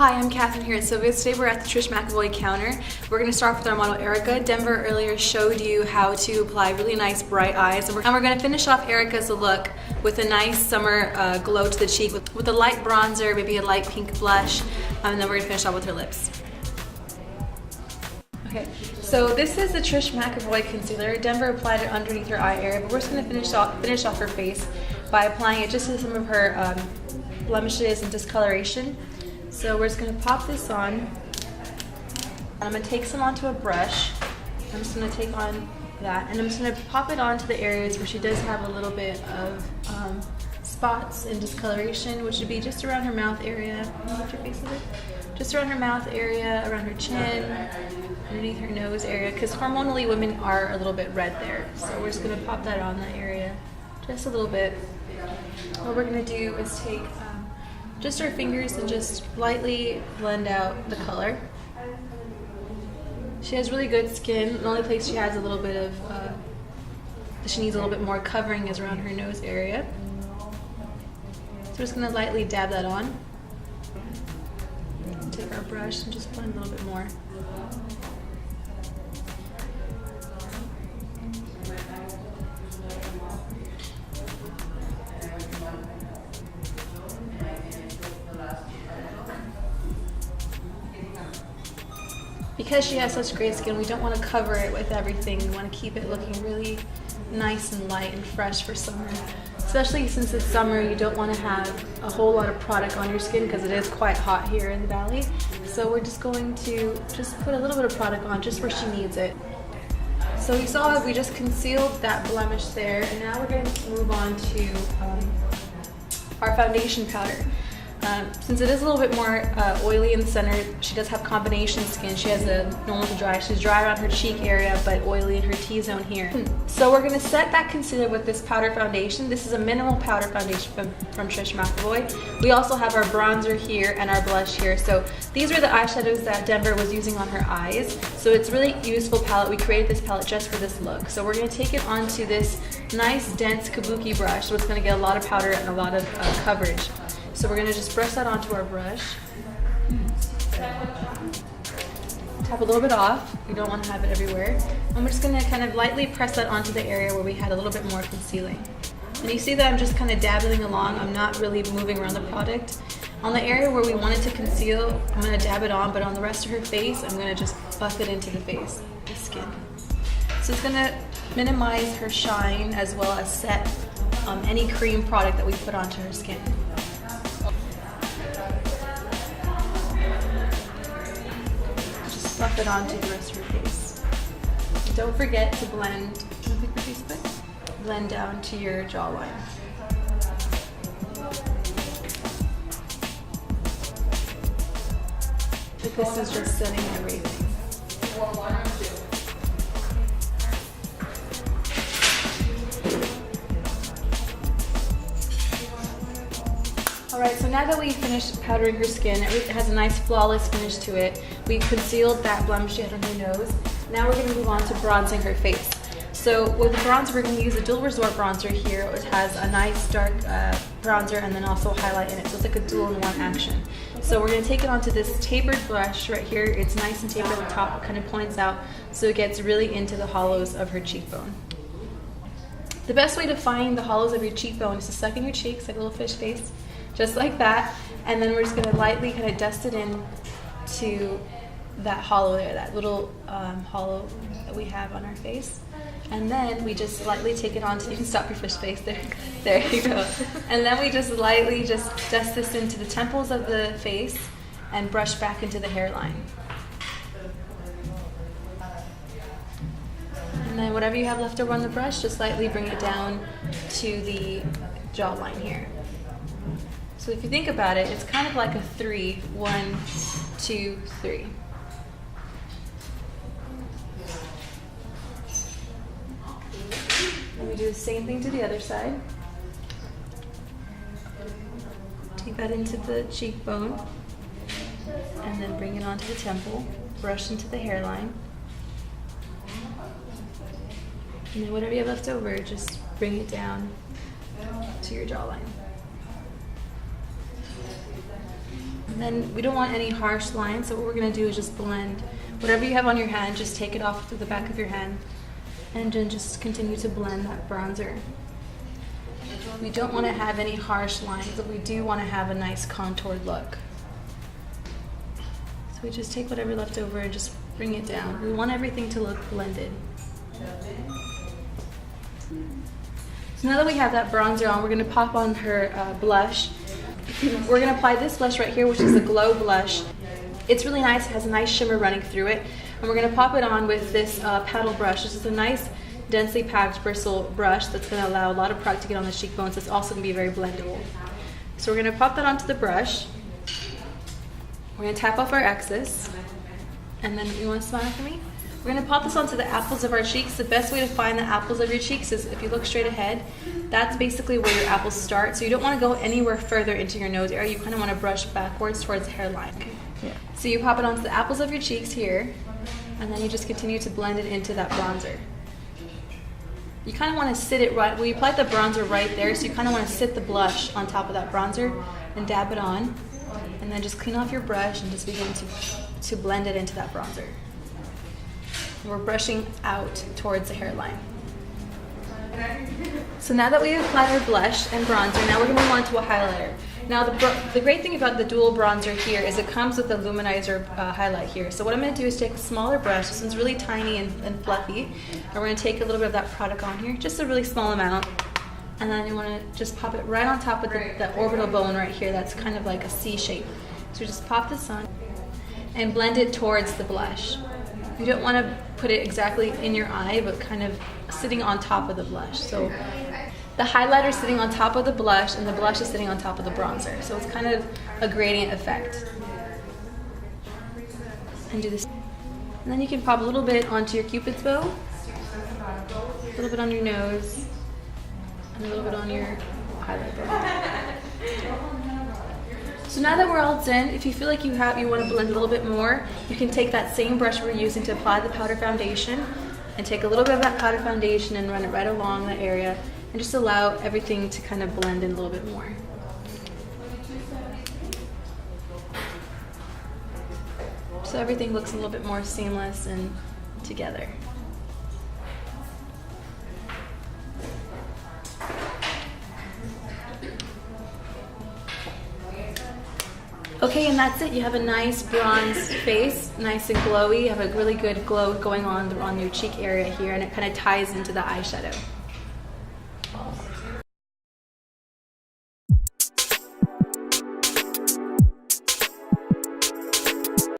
Hi, I'm Catherine here at Sylvia's. Today we're at the Trish McEvoy counter. We're going to start with our model Erica. Denver earlier showed you how to apply really nice bright eyes, and we're going to finish off Erica's look with a nice summer glow to the cheek with a light bronzer, maybe a light pink blush, and then we're going to finish off with her lips. Okay, so this is the Trish McEvoy concealer. Denver applied it underneath her eye area, but we're just going to finish off her face by applying it just to some of her blemishes and discoloration. So we're just going to pop this on, and I'm going to take some onto a brush. I'm just going to take on that, and I'm just going to pop it onto the areas where she does have a little bit of spots and discoloration, which would be just around her mouth area. Lift your face a bit. Just around her mouth area, around her chin, underneath her nose area, because hormonally women are a little bit red there. So we're just going to pop that on that area just a little bit. What we're going to do is take just our fingers and just lightly blend out the color. She has really good skin. The only place she has a little bit of, she needs a little bit more covering is around her nose area. So we're just going to lightly dab that on. Take our brush and just blend a little bit more. Because she has such great skin, we don't want to cover it with everything. We want to keep it looking really nice and light and fresh for summer. Especially since it's summer, you don't want to have a whole lot of product on your skin because it is quite hot here in the valley. So we're just going to put a little bit of product on just where she needs it. So we saw we just concealed that blemish there, and now we're going to move on to our foundation powder. Since it is a little bit more oily in the center, she does have combination skin. She has a normal to dry. She's dry around her cheek area, but oily in her T-zone here. So we're going to set that concealer with this powder foundation. This is a mineral powder foundation from Trish McEvoy. We also have our bronzer here and our blush here. So these are the eyeshadows that Denver was using on her eyes. So it's a really useful palette. We created this palette just for this look. So we're going to take it onto this nice dense kabuki brush. So it's going to get a lot of powder and a lot of coverage. So we're going to just brush that onto our brush. Tap a little bit off. We don't want to have it everywhere. And we're just going to kind of lightly press that onto the area where we had a little bit more concealing. And you see that I'm just kind of dabbling along. I'm not really moving around the product. On the area where we wanted to conceal, I'm going to dab it on, but on the rest of her face, I'm going to just buff it into the face, the skin. So it's going to minimize her shine as well as set any cream product that we put onto her skin. Buff it onto the rest of her face. Don't forget to blend, blend down to your jawline. But this is just setting everything. Alright, so now that we finished powdering her skin, it has a nice flawless finish to it. We concealed that blemish she had on her nose. Now we're going to move on to bronzing her face. So with the bronzer, we're going to use a dual resort bronzer here, which has a nice dark bronzer and then also highlight in it. So it's like a dual in one action. So we're going to take it onto this tapered brush right here. It's nice and tapered at the top, it kind of points out, so it gets really into the hollows of her cheekbone. The best way to find the hollows of your cheekbone is to suck in your cheeks like a little fish face. Just like that, and then we're just going to lightly kind of dust it in to that hollow there, that little hollow that we have on our face. And then we just lightly take it onto, you can stop your fish face there, there you go. And then we just lightly just dust this into the temples of the face and brush back into the hairline. And then whatever you have left over on the brush, just lightly bring it down to the jawline here. So if you think about it, it's kind of like a 3, 1, 2, 3. And we do the same thing to the other side. Take that into the cheekbone, and then bring it onto the temple, brush into the hairline. And then whatever you have left over, just bring it down to your jawline. And then we don't want any harsh lines, so what we're going to do is just blend whatever you have on your hand, just take it off to the back of your hand and then just continue to blend that bronzer. We don't want to have any harsh lines, but we do want to have a nice contoured look. So we just take whatever left over and just bring it down. We want everything to look blended. So now that we have that bronzer on, we're going to pop on her blush. We're going to apply this blush right here, which is the Glow Blush. It's really nice, it has a nice shimmer running through it. And we're going to pop it on with this paddle brush. This is a nice densely packed bristle brush that's going to allow a lot of product to get on the cheekbones. It's also going to be very blendable. So we're going to pop that onto the brush. We're going to tap off our excess. And then you want to smile for me? We're going to pop this onto the apples of our cheeks. The best way to find the apples of your cheeks is if you look straight ahead. That's basically where your apples start. So you don't want to go anywhere further into your nose area. You kind of want to brush backwards towards the hairline. Yeah. So you pop it onto the apples of your cheeks here, and then you just continue to blend it into that bronzer. You kind of want to sit it right, well, you applied the bronzer right there, so you kind of want to sit the blush on top of that bronzer and dab it on, and then just clean off your brush and just begin to blend it into that bronzer. We're brushing out towards the hairline. So now that we've applied our blush and bronzer, now we're going to move on to a highlighter. Now the great thing about the dual bronzer here is it comes with a luminizer highlight here. So what I'm going to do is take a smaller brush. This one's really tiny and fluffy. And we're going to take a little bit of that product on here, just a really small amount. And then you want to just pop it right on top of the orbital bone right here. That's kind of like a C shape. So just pop this on and blend it towards the blush. You don't want to put it exactly in your eye, but kind of sitting on top of the blush. So the highlighter is sitting on top of the blush, and the blush is sitting on top of the bronzer. So it's kind of a gradient effect. And do this. And then you can pop a little bit onto your Cupid's bow, a little bit on your nose, and a little bit on your highlight bow. So now that we're all done, if you feel like you want to blend a little bit more, you can take that same brush we're using to apply the powder foundation and take a little bit of that powder foundation and run it right along that area and just allow everything to kind of blend in a little bit more. So everything looks a little bit more seamless and together. Okay, and that's it. You have a nice bronzed face, nice and glowy. You have a really good glow going on your cheek area here, and it kind of ties into the eyeshadow.